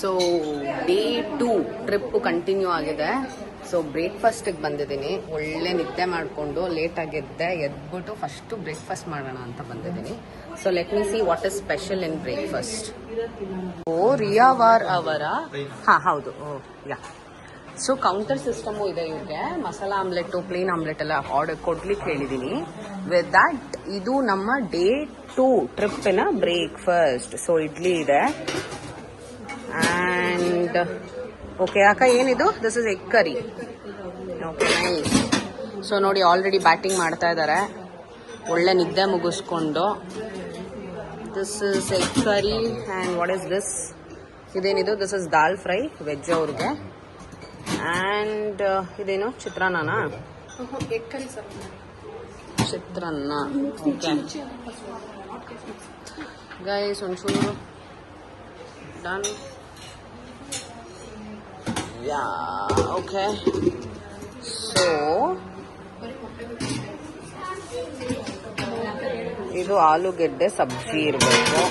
So day 2 trip continue ಆಗಿದೆ. So ಬ್ರೇಕ್ಫಾಸ್ಟಿಗೆ ಬಂದಿದ್ದೀನಿ. ಒಳ್ಳೆ ನಿದ್ದೆ ಮಾಡಿಕೊಂಡು ಲೇಟಾಗಿ ಎದ್ಬಿಟ್ಟು ಫಸ್ಟು ಬ್ರೇಕ್ಫಾಸ್ಟ್ ಮಾಡೋಣ ಅಂತ ಬಂದಿದ್ದೀನಿ. So let me see what is special in breakfast. ರಿಯಾವಾರ್ ಅವರ ಹೌದು ಯಾ. ಸೊ ಕೌಂಟರ್ ಸಿಸ್ಟಮು ಇದೆ ಇವ್ರಿಗೆ. ಮಸಾಲಾ ಆಮ್ಲೆಟ್ಟು, ಪ್ಲೇನ್ ಆಮ್ಲೆಟ್ ಎಲ್ಲ ಆರ್ಡರ್ ಕೊಡ್ಲಿಕ್ಕೆ ಹೇಳಿದ್ದೀನಿ. ವಿತ್ ದಟ್ ಇದು ನಮ್ಮ ಡೇ 2 ಟ್ರಿಪ್ಪಿನ ಬ್ರೇಕ್ಫಾಸ್ಟ್. ಸೊ ಇಡ್ಲಿ ಇದೆ ಆ್ಯಂಡ್ ಓಕೆ ಅಕ್ಕ ಏನಿದು? This is egg curry. Okay nice. So ನೋಡಿ ಆಲ್ರೆಡಿ ಬ್ಯಾಟಿಂಗ್ ಮಾಡ್ತಾ ಇದ್ದಾರೆ ಒಳ್ಳೆ ನಿದ್ದೆ ಮುಗಿಸ್ಕೊಂಡು. This is egg curry and what is this? ಇದೇನಿದು? This is dal fry veg ಅವ್ರಿಗೆ. ಆ್ಯಂಡ್ ಇದೇನು ಚಿತ್ರಾನ್ನನಾ? ಚಿತ್ರಾನ್ನ. ಓಕೆ ಗೈಸ್ ಒಂಚೂರು ಡನ್. Yeah okay. ಸೊ ಇದು ಆಲೂಗೆಡ್ಡೆ ಸಬ್ಜಿ ಇರಬೇಕು.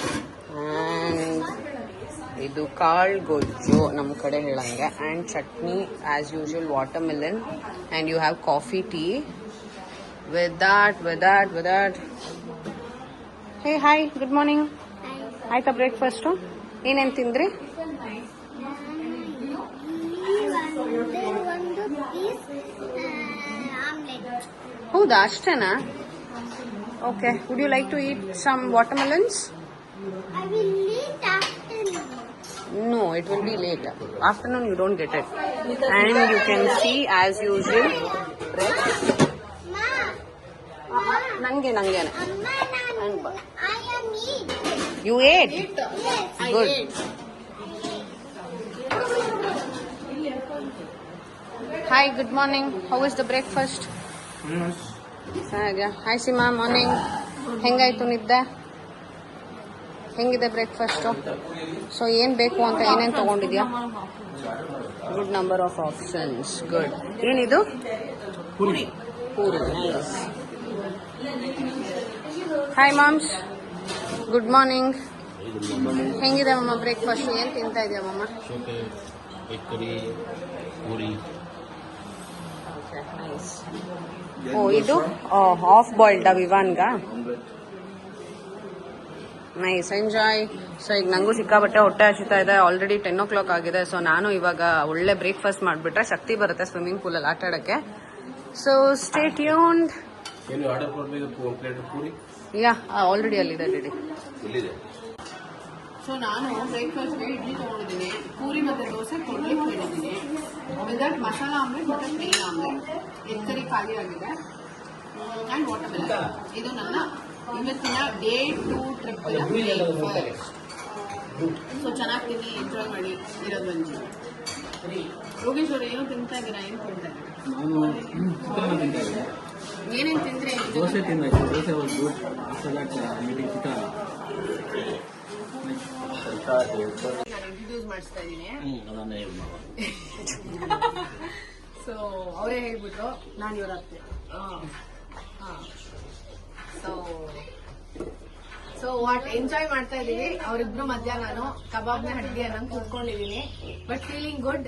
ಇದು ಕಾಳು ಗೊಜ್ಜು ನಮ್ಮ ಕಡೆ ಹೇಳಂಗೆ. And chutney as usual, watermelon. And you have coffee tea with that. Hey hi, good morning. ಆಯ್ತಾ ಬ್ರೇಕ್ಫಾಸ್ಟು? ಏನೇನು ತಿಂದ್ರಿ? ಹೌದಾ, ಅಷ್ಟೇನಾ? Okay. Would you like to eat some watermelons? No, it will be late. Afternoon you don't get it. And you can see as usual. Nange. You ate? Good. Hi, good morning. How is the breakfast? Hi Sima, morning. ಹೆಂಗಾಯ್ತು ನಿದ್ದೆ? ಹೆಂಗಿದೆ breakfast? So ಏನು ಬೇಕು ಅಂತ ಏನೇನು ತೊಗೊಂಡಿದ್ಯಾ? Good number of options. Good. ಏನಿದು? Puri. Nice. Hi moms, good morning. ಹೆಂಗಿದೆ ಮಮ್ಮ ಬ್ರೇಕ್ಫಾಸ್ಟು? ಏನು ತಿಂತಾ ಇದೆಯಾ ಮಮ್ಮ? Okay nice. ಇದು ಹಾಫ್ ಬಾಯ್ಲ್ಡಾ ವಿವಾನ್ಗ? Nice, enjoy. ಸೊ ಈಗ ನನಗೂ ಸಿಕ್ಕಾಬಟ್ಟೆ ಹೊಟ್ಟೆ ಹಸಿತಾ ಇದೆ. ಆಲ್ರೆಡಿ 10 o'clock ಆಗಿದೆ. ಸೊ ನಾನು ಇವಾಗ ಒಳ್ಳೆ ಬ್ರೇಕ್ಫಾಸ್ಟ್ ಮಾಡಿಬಿಟ್ರೆ ಶಕ್ತಿ ಬರುತ್ತೆ ಸ್ವಿಮ್ಮಿಂಗ್ ಪೂಲಲ್ಲಿ ಆಟ ಆಡೋಕ್ಕೆ. So stay tuned. Yeah already ಅಲ್ಲಿದೆ ರೆಡಿ. ಸೊ ನಾನು ಬ್ರೇಕ್ಫಾಸ್ಟ್ಗೆ ಇಡ್ಲಿ ತೊಗೊಂಡಿದ್ದೀನಿ. ಪೂರಿ ಮತ್ತು ದೋಸೆ ಕೊಡ್ಲಿಕ್ಕೆ ಹೇಳಿದ್ದೀನಿ. ವಿದೌಟ್ ಮಸಾಲಾ ಆಮ್ಲೆಟ್ ಮತ್ತು ಪ್ಲೇನ್ ಆಮ್ಲೆಟ್. ಎಗ್ ಕರಿ ಖಾಲಿ ಆಗಿದೆ ಆ್ಯಂಡ್ ವಾಟರ್ ಮಿಲನ್. ಇದು ನನ್ನ ಇವತ್ತಿನ ಡೇ 2 ಟ್ರಿಪ್. ಸೊ ಚೆನ್ನಾಗಿ ತಿನ್ನಿ, ಎಂಜಾಯ್ ಮಾಡಿ ಇರೋದು ಬಂದು. ಯೋಗೇಶ್ ಅವರು ಏನು ತಿಂತಾ ಇದ್ದೀರಾ? ಏನು ತಿಂತಾ ಇದ್ದೀರಾ? ಏನೇನು ತಿಂದ್ರೆ? ದೋಸೆ ತಿಂದಾಯ್ತು. ದೋಸೆ ನಾನು ಇಂಟ್ರೊಡ್ಯೂಸ್ ಮಾಡಿಸ್ತಾ ಇದ್ದೀನಿ. ಸೊ ಅವರೇ ಹೇಳ್ಬಿಟ್ರು, ನಾನು ಇವರ ಅತ್ತೆ. ಸೊ ವಾಟ್ ಎಂಜಾಯ್ ಮಾಡ್ತಾ ಇದೀವಿ ಅವರಿಬ್ರು ಮಧ್ಯ. ನಾನು ಕಬಾಬ್ನ ಹಡ್ಡಿ ಅನ್ನಂಗ್ ಕೂತ್ಕೊಂಡಿದೀನಿ. But feeling good.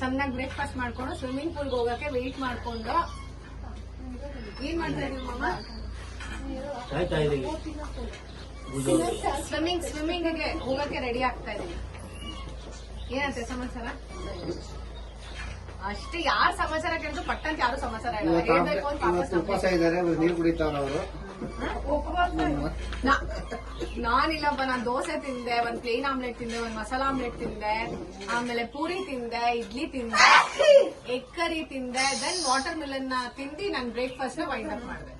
ಚೆನ್ನಾಗಿ ಬ್ರೇಕ್ಫಾಸ್ಟ್ ಮಾಡ್ಕೊಂಡು ಸ್ವಿಮ್ಮಿಂಗ್ ಪೂಲ್ಗೆ ಹೋಗಕ್ಕೆ ವೆಯ್ಟ್ ಮಾಡ್ಕೊಂಡು. ಏನ್ ಮಾಡ್ತಾ ಇದೀವಿ ಮಮ್ಮ? ಸ್ವಿಮ್ಮಿಂಗ್ಗೆ ಹೋಗಕ್ಕೆ ರೆಡಿ ಆಗ್ತಾ ಇದೀವಿ. ಏನಂತೆ ಸಮಾಚಾರ? ಅಷ್ಟೇ. ಯಾರು ಸಮಾಚಾರ ಕೇಳಿದ್ರು ಪಟ್ಟಂತ ಯಾರು ಸಮಾಚಾರ ಹೇಳ್ಬೇಕು ಅಂತ ಉಪವಾಸ ಇದ್ದಾರೆ. ನೀರು ಕುಡಿತಾವ್ರ ಅವರು. ನಾನಿಲ್ಲಪ್ಪ, ನಾನು ದೋಸೆ ತಿಂದೆ, ಒಂದ್ ಪ್ಲೇನ್ ಆಮ್ಲೆಟ್ ತಿಂದೆ, ಒಂದ್ ಮಸಾಲಾ ಆಮ್ಲೆಟ್ ತಿಂದೆ, ಆಮೇಲೆ ಪೂರಿ ತಿಂದೆ, ಇಡ್ಲಿ ತಿಂದೆ, ಎಗ್ ಕರಿ ತಿಂದೆ, ದೆನ್ ವಾಟರ್ ಮಿಲನ್ ತಿಂದು ನಾನು ಬ್ರೇಕ್ಫಾಸ್ಟ್ ನ ವೈಂಡ್ ಅಪ್ ಮಾಡಿದೆ.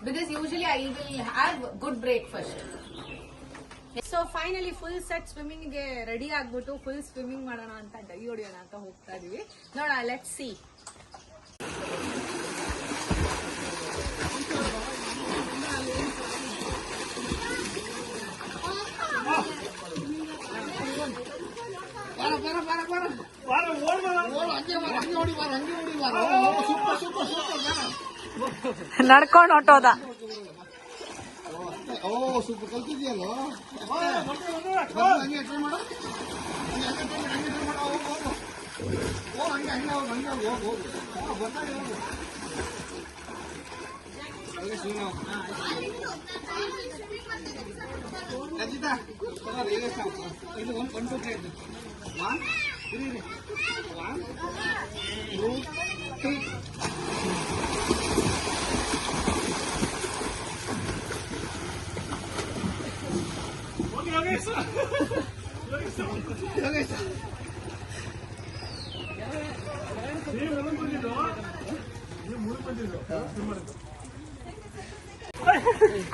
Because usually I will have good breakfast. So finally full set ಸ್ವಿಮ್ಮಿಂಗ್ಗೆ ರೆಡಿ ಆಗ್ಬಿಟ್ಟು ಫುಲ್ ಸ್ವಿಮ್ಮಿಂಗ್ ಮಾಡೋಣ ಅಂತ ಡೈ ಹೊಡಿಯೋಣ ಅಂತ ಹೋಗ್ತಾ ಇದೀವಿ. ನೋಡೋಣ, ಲೆಟ್ಸ್ ಸಿ. ನಡ್ಕೊಂಡು ಹೊಟ್ಟೋದ. ಓ ಸೂಪರ್ ಕಲ್ತಿದ್ಯಲ್ಲ.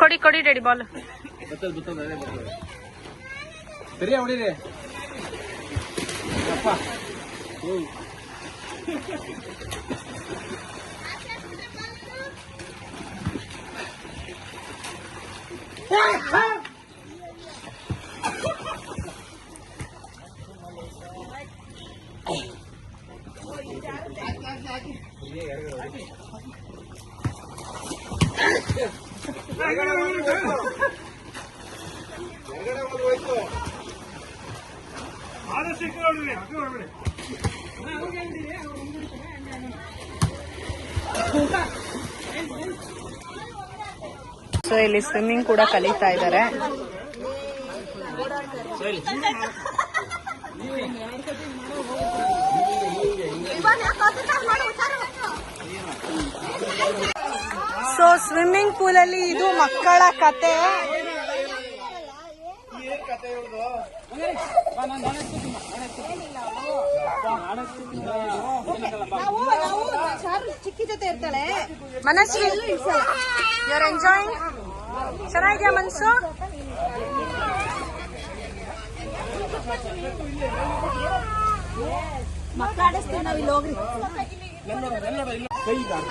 ಕೊಡಿ ಕೊಡಿ ಡ್ಯಾಡಿ ಬಾಲ್. ಸರಿ ಹೊಡಿರಿ ಅಪ್ಪ. ಸೊ ಇಲ್ಲಿ ಸ್ವಿಮ್ಮಿಂಗ್ ಕೂಡ ಕಲಿತಾ ಇದ್ದಾರೆ. ಸೊ ಸ್ವಿಮ್ಮಿಂಗ್ ಪೂಲ್ ಅಲ್ಲಿ ಇದು ಮಕ್ಕಳ ಕತೆ. ಚಿಕ್ಕಿ ಜೊತೆ ಇರ್ತಾಳೆ ಮನಸ್ವಿ. You are enjoying? ಚೆನ್ನಾಗಿದ್ಯಾ ಮನ್ಸು?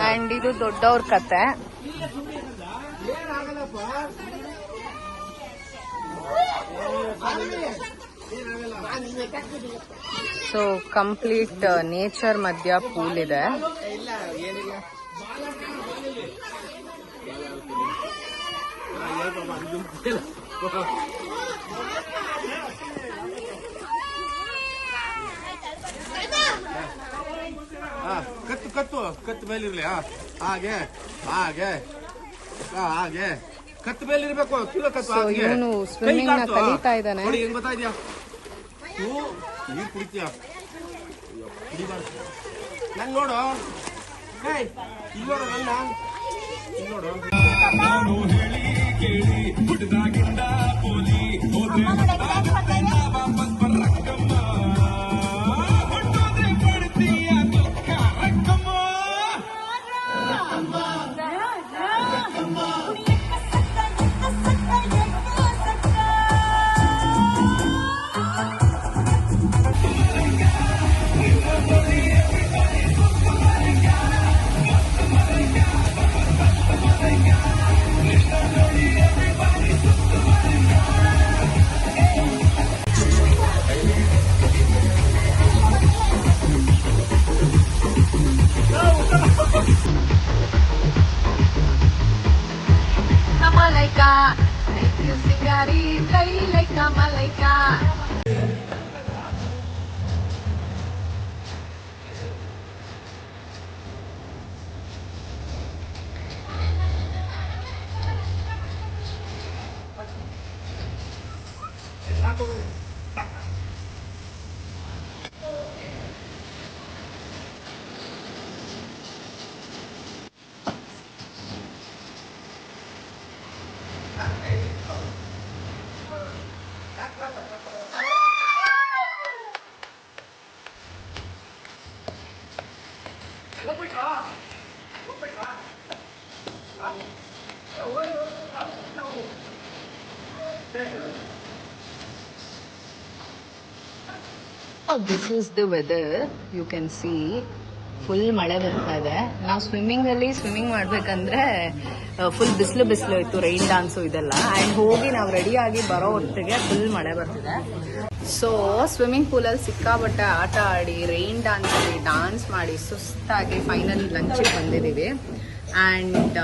ಅಂಡ್ ಇದು ದೊಡ್ಡವ್ರ ಕತೆ. ಸೊ ಕಂಪ್ಲೀಟ್ ನೇಚರ್ ಮಧ್ಯ ಪೂಲ್ ಇದೆ. ಕತ್ತು ಕತ್ತು ಕತ್ತು ಮೇಲಿರ್ಲಿ. ಹಾಗೆ ಹಾಗೆ ಹಾಗೆ ಕತ್ತು ಮೇಲಿರ್ಬೇಕು. ಸೊ ಇವನು ಸ್ವಿಮ್ಮಿಂಗ್ ನ ಕಲಿತಾ ಇದ್ದಾನೆ. ನೋಡಿ ಹೆಂಗ್ ಬರ್ತಾ ಇದೆಯಾ ನೀರು ಕುಡಿತೀಯ ನನ್ ನೋಡು. ಇಲ್ಲಿ ನೋಡು ನನ್ನ ಇಲ್ಲಿ ನೋಡು. Malaika, you singari, play like a malaika. Oh, this is the weather. You can see full ಮಳೆ ಬರ್ತಾ ಇದೆ. ನಾವು ಸ್ವಿಮ್ಮಿಂಗ್ ಮಾಡ್ಬೇಕಂದ್ರೆ ಫುಲ್ ಬಿಸಿಲು ಇತ್ತು, ರೈನ್ ಡಾನ್ಸು ಇದೆಲ್ಲ. ಆ್ಯಂಡ್ ಹೋಗಿ ನಾವು ರೆಡಿ ಆಗಿ ಬರೋ ಹೊತ್ತಿಗೆ ಫುಲ್ ಮಳೆ ಬರ್ತಿದೆ. ಸೊ ಸ್ವಿಮ್ಮಿಂಗ್ ಪೂಲಲ್ಲಿ ಸಿಕ್ಕಾಬಟ್ಟೆ ಆಟ ಆಡಿ, ರೈನ್ ಡಾನ್ಸ್ ಮಾಡಿ ಸುಸ್ತಾಗಿ ಫೈನಲಿ ಲಂಚಿಗೆ ಬಂದಿದ್ದೀವಿ. ಆ್ಯಂಡ್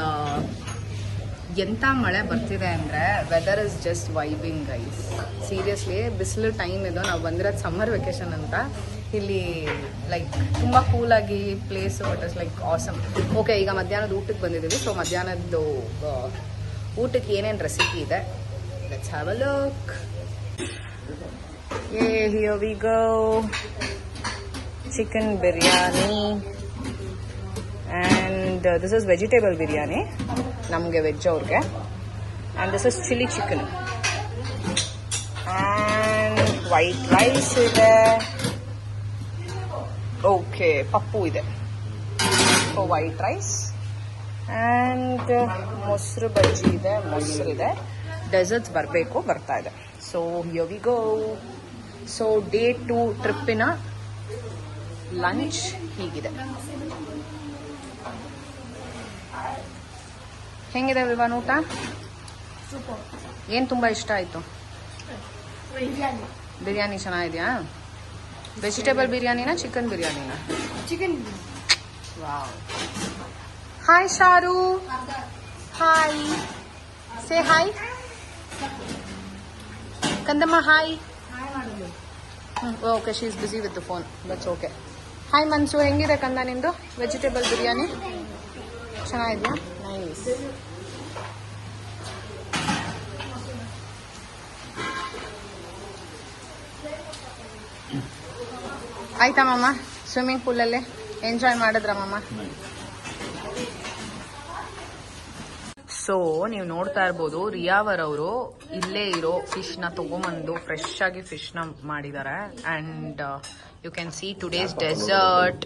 ಎಂಥ ಮಳೆ ಬರ್ತಿದೆ ಅಂದರೆ weather is just vibing guys. Seriously ಬಿಸಿಲು ಟೈಮ್ ಇದು. ನಾವು ಬಂದಿರೋದು ಸಮ್ಮರ್ ವೆಕೇಶನ್ ಅಂತ. ಇಲ್ಲಿ ಲೈಕ್ ತುಂಬ ಕೂಲಾಗಿ place it is like awesome. Okay, ಈಗ ಮಧ್ಯಾಹ್ನದ ಊಟಕ್ಕೆ ಬಂದಿದ್ದೀವಿ. ಸೊ ಮಧ್ಯಾಹ್ನದ್ದು ಊಟಕ್ಕೆ ಏನೇನು ರೆಸಿಪಿ ಇದೆ, let's have a look. Here we go. Chicken biryani and this is vegetable biryani, ನಮಗೆ ವೆಜ್ ಅವ್ರಿಗೆ. And this is chilli chicken and white rice ಇದೆ. ಓಕೆ, ಪಪ್ಪು ಇದೆ. ಸೊ ವೈಟ್ ರೈಸ್ ಆ್ಯಂಡ್ ಮೊಸರು ಬಜ್ಜಿ ಇದೆ, ಮೊಸರಿದೆ. ಡೆಸರ್ಟ್ಸ್ ಬರಬೇಕು, ಬರ್ತಾ ಇದೆ. So here we go. So day 2 ಟ್ರಿಪ್ಪಿನ ಲಂಚ್ ಹೀಗಿದೆ. ಹೆಂಗಿದೆ ವಿವಾನ್ ಊಟ? ಏನು ತುಂಬ ಇಷ್ಟ ಆಯಿತು? ಬಿರಿಯಾನಿ ಚೆನ್ನಾಗಿದೆಯಾ? ವೆಜಿಟೇಬಲ್ ಬಿರಿಯಾನಿನಾ ಚಿಕನ್ ಬಿರಿಯಾನಿನಾ? Chicken. Wow. Hi Sharu. Hi, say hi. ಕಂದಮ್ಮ hi. Okay, she is busy with the phone, that's okay. Hi Mansu, ಹೆಂಗಿದೆ ಕಂದ ನಿಂದು ವೆಜಿಟೇಬಲ್ ಬಿರಿಯಾನಿ? ಚೆನ್ನಾಗಿದೆಯಾ? ನೈಸ್. ಆಯ್ತಾ ಮಮ್ಮ? ಸ್ವಿಮ್ಮಿಂಗ್ ಪೂಲಲ್ಲಿ ಎಂಜಾಯ್ ಮಾಡಿದ್ರ ಮಮ್ಮ? ಸೊ ನೀವು ನೋಡ್ತಾ ಇರ್ಬೋದು, ರಿಯಾವರವರು ಇಲ್ಲೇ ಇರೋ ಫಿಶ್ನ ತಗೊಂಬಂದು ಫ್ರೆಶ್ ಆಗಿ ಫಿಶ್ನ ಮಾಡಿದ್ದಾರೆ. And you can see today's dessert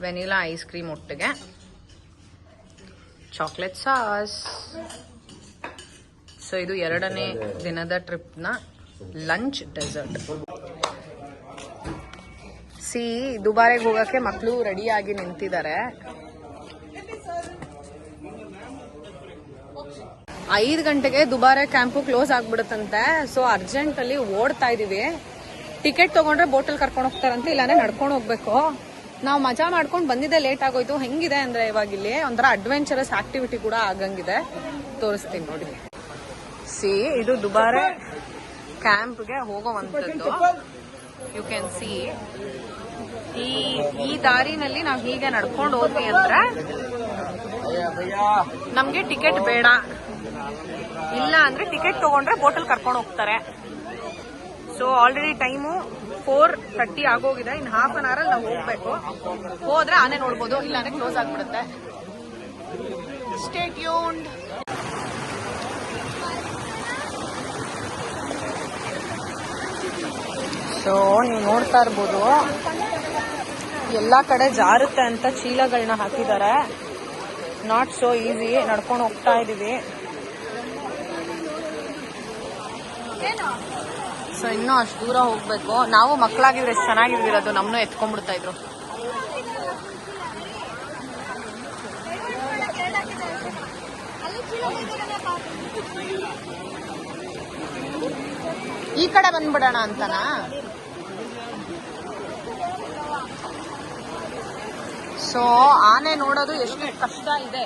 vanilla ice cream ಒಟ್ಟಿಗೆ ಚಾಕ್ಲೇಟ್ ಸಾಸ್. ಸೊ ಇದು 2ನೇ ದಿನದ ಟ್ರಿಪ್ನ ಲಂಚ್ ಡೆಸರ್ಟ್. ಸಿ ದುಬಾರೆಗೆ ಹೋಗೋಕ್ಕೆ ಮಕ್ಕಳು ರೆಡಿಯಾಗಿ ನಿಂತಿದ್ದಾರೆ. 5 ಗಂಟೆಗೆ ದುಬಾರೆ ಕ್ಯಾಂಪು ಕ್ಲೋಸ್ ಆಗ್ಬಿಡುತ್ತಂತೆ. ಸೊ ಅರ್ಜೆಂಟಲ್ಲಿ ಓಡ್ತಾ ಇದೀವಿ. ಟಿಕೆಟ್ ತಗೊಂಡ್ರೆ ಬೋಟಲ್ ಕರ್ಕೊಂಡು ಹೋಗ್ತಾರಂತೆ, ಇಲ್ಲಾಂದ್ರೆ ನಡ್ಕೊಂಡು ಹೋಗ್ಬೇಕು. ನಾವು ಮಜಾ ಮಾಡ್ಕೊಂಡು ಬಂದಿದ್ದೆ, ಲೇಟ್ ಆಗೋಯ್ತು. ಹೆಂಗಿದೆ ಅಂದ್ರೆ ಇವಾಗ ಇಲ್ಲಿ ಒಂಥರ ಅಡ್ವೆಂಚರಸ್ ಆಕ್ಟಿವಿಟಿ ಕೂಡ ಆಗಂಗಿದೆ. ತೋರಿಸ್ತೀನಿ ನೋಡಿ. ಸಿ ಇದು ದುಬಾರೆ ಕ್ಯಾಂಪ್ಗೆ ಹೋಗೋವಂಥದ್ದು. ಯು ಕ್ಯಾನ್ ಸಿ ಈ ದಾರಿನಲ್ಲಿ ನಾವು ಹೀಗೆ ನಡ್ಕೊಂಡು ಹೋದ್ವಿ ಅಂದ್ರೆ ನಮ್ಗೆ ಟಿಕೆಟ್ ಬೇಡ, ಇಲ್ಲ ಅಂದ್ರೆ ಟಿಕೆಟ್ ತಗೊಂಡ್ರೆ ಬೋಟಲ್ ಕರ್ಕೊಂಡು ಹೋಗ್ತಾರೆ. ಸೊ ಆಲ್ರೆಡಿ ಟೈಮು 4:30 ಆಗೋಗಿದೆ. ಇನ್ನು ಹಾಫ್ ಅನ್ ಅವರ್ ಅಲ್ಲಿ ನಾವು ಹೋಗ್ಬೇಕು. ಹೋದ್ರೆ ಆನೆ ನೋಡ್ಬೋದು, ಇಲ್ಲಾಂದ್ರೆ ಕ್ಲೋಸ್ ಆಗ್ಬಿಡುತ್ತೆ. Stay tuned. ಸೊ ನೀವು ನೋಡ್ತಾ ಇರ್ಬೋದು, ಎಲ್ಲಾ ಕಡೆ ಜಾರುತ್ತೆ ಅಂತ ಚೀಲಗಳನ್ನ ಹಾಕಿದ್ದಾರೆ. Not so easy. ನಡ್ಕೊಂಡು ಹೋಗ್ತಾ ಇದೀವಿ. ಸೊ ಇನ್ನೂ ಅಷ್ಟು ದೂರ ಹೋಗ್ಬೇಕು. ನಾವು ಮಕ್ಕಳಾಗಿದ್ರೆ ಎಷ್ಟು ಚೆನ್ನಾಗಿರೋದು, ನಮ್ಮನ್ನು ಎತ್ಕೊಂಡ್ಬಿಡ್ತಾ ಇದ್ರು. ಈ ಕಡೆ ಬಂದ್ಬಿಡೋಣ ಅಂತನಾ? ಸೊ ಆನೆ ನೋಡೋದು ಎಷ್ಟು ಕಷ್ಟ ಇದೆ.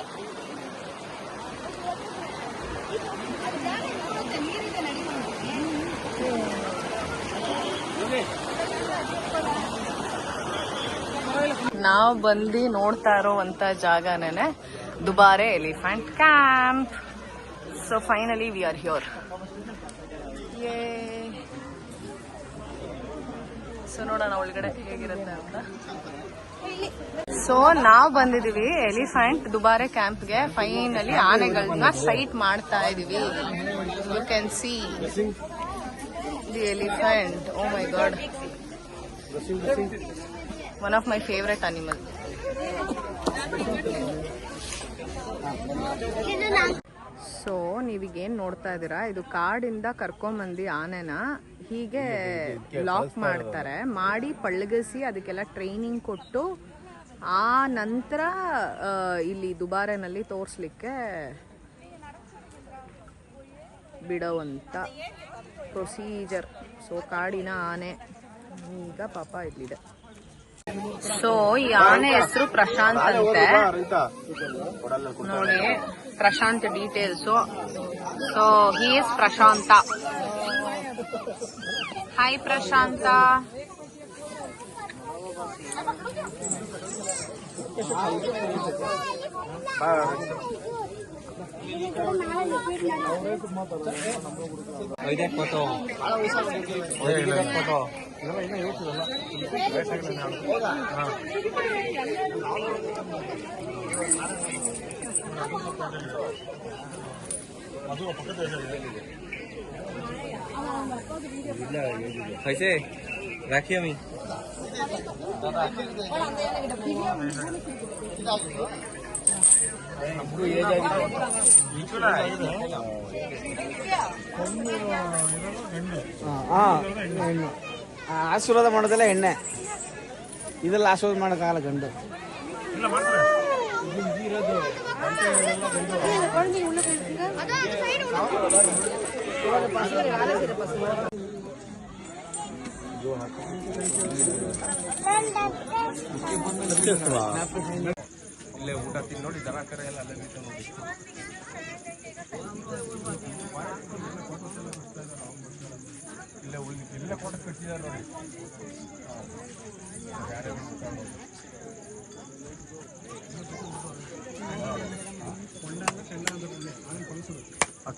ನಾವು ಬಂದು ನೋಡ್ತಾ ಇರೋವಂತ ಜಾಗನೇ Dubare elephant camp. So finally we are here. So ನೋಡೋಣ ಒಳಗಡೆ ಹೇಗಿರುತ್ತೆ ಅಂತ. ಸೊ ನಾವು ಬಂದಿದೀವಿ ಎಲಿಫೆಂಟ್ ದುಬಾರೆ ಕ್ಯಾಂಪ್ಗೆ. ಫೈನಲಿ ಆನೆಗಳನ್ನ ಸೈಟ್ ಮಾಡ್ತಾ ಇದೀವಿ. You can see the elephant. Oh my god, one of my favourite animal. So ನೀವೀಗೇನು ನೋಡ್ತಾ ಇದ್ದೀರಾ, ಇದು ಕಾಡಿಂದ ಕರ್ಕೊಂಬಂದು ಆನೆನ ಹೀಗೆ ಲಾಕ್ ಮಾಡ್ತಾರೆ. ಮಾಡಿ ಪಳಗಿಸಿ ಅದಕ್ಕೆಲ್ಲ ಟ್ರೈನಿಂಗ್ ಕೊಟ್ಟು ಆ ನಂತರ ಇಲ್ಲಿ ದುಬಾರೆನಲ್ಲಿ ತೋರಿಸ್ಲಿಕ್ಕೆ ಬಿಡೋವಂಥ ಪ್ರೊಸೀಜರ್. ಸೊ ಕಾಡಿನ ಆನೆ ಈಗ ಪಾಪ ಇಲ್ಲಿದೆ. ಸೊ ಈ ಆನೆ ಹೆಸರು ಪ್ರಶಾಂತ್ ಅಂತೆ. ನೋಡಿ, Prashanth details. So he is Prashanth. Hi Prashanth. कैसे राखी हमी ಆಶೀರ್ವಾದ ಮಾಡೋದಲ್ಲ ಎಣ್ಣೆ, ಇದೆಲ್ಲ ಆಶೀರ್ವಾದ ಮಾಡೋಕ್ಕಾಗಲ್ಲ ಗಂಡು. ಇಲ್ಲೇ ಊಟ ತಿಂದು ನೋಡಿ ದನ ಕರೆ ಎಲ್ಲ ಅಲ್ಲೇ ನಿಂತು ನೋಡಿ. ಇಲ್ಲೇ ಇಲ್ಲೇ ಕೊಟ್ಟು ಕಟ್ಟಿದ್ದಾರೆ ನೋಡಿ.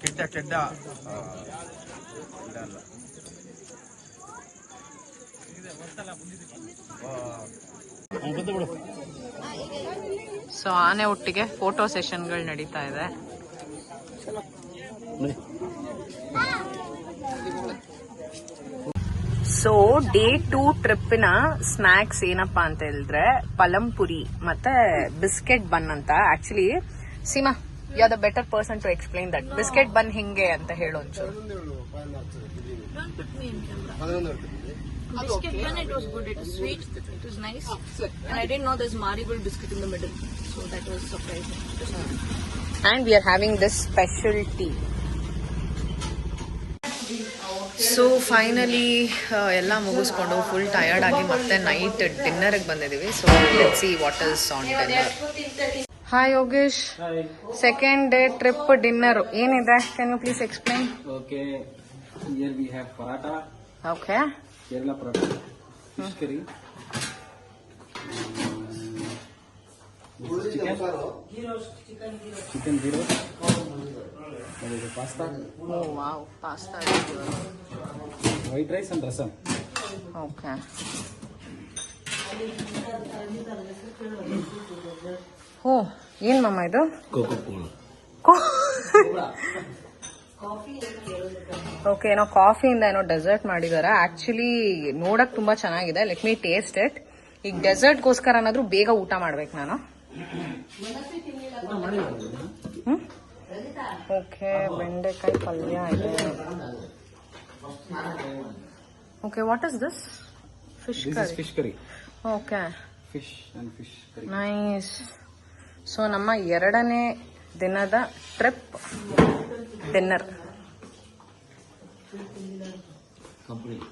ಕೆಡ್ಡ ಕೆಡ್ಡ ಅಲ್ಲ. ಸೊ ಆನೆ ಒಟ್ಟಿಗೆ ಫೋಟೋ ಸೆಷನ್ಗಳು ನಡೀತಾ ಇದೆ. ಸೊ ಡೇ 2 ಟ್ರಿಪ್ಪಿನ ಸ್ನಾಕ್ಸ್ ಏನಪ್ಪಾ ಅಂತ ಹೇಳಿದ್ರೆ ಪಲಂಪುರಿ ಮತ್ತೆ ಬಿಸ್ಕೆಟ್ ಬನ್ ಅಂತ. Actually Seema, you are the better person to explain that. Biscuit bun ಹಿಂಗೆ ಅಂತ ಹೇಳೋ ಒಂಚೂರು. Biscuit bun, it was good. It was sweet. It was nice. And I didn't know there's Marigold biscuit in the middle, so that was surprising. And we are having this special tea. So finally ಎಲ್ಲ ಮುಗಿಸ್ಕೊಂಡು full tired ಆಗಿ ಮತ್ತೆ night ಡಿನ್ನರ್ಗೆ ಬಂದಿದ್ದೀವಿ. So let's see what is on dinner. Hi Yogesh, second day trip dinner ಏನಿದೆ? Can you please explain? Okay, here we have paratha, okay. Kerala paratha, fish curry, chicken gyros, there is a pasta, oh wow, pasta. white rice and rasam. Okay. Oh ಏನ್ ಮಮ್ಮ ಇದು? Okay, ಏನೋ ಕಾಫಿಯಿಂದ ಏನೋ dessert ಮಾಡಿದಾರೆ. Actually ನೋಡಕ್ ತುಂಬಾ ಚೆನ್ನಾಗಿದೆ. Let me taste it. ಈಗ ಡೆಸರ್ಟ್ಗೋಸ್ಕರ ಏನಾದ್ರೂ ಬೇಗ ಊಟ ಮಾಡ್ಬೇಕು ನಾನು. ಓಕೆ, ಬೆಂಡೆಕಾಯಿ ಪಲ್ಯ ಇದೆ. Okay, what is this? Fish This is curry. fish curry, okay, fish and fish curry. Nice. So ನಮ್ಮ ಎರಡನೇ ದಿನದ ಟ್ರಿಪ್ ಡಿನ್ನರ್. Complete.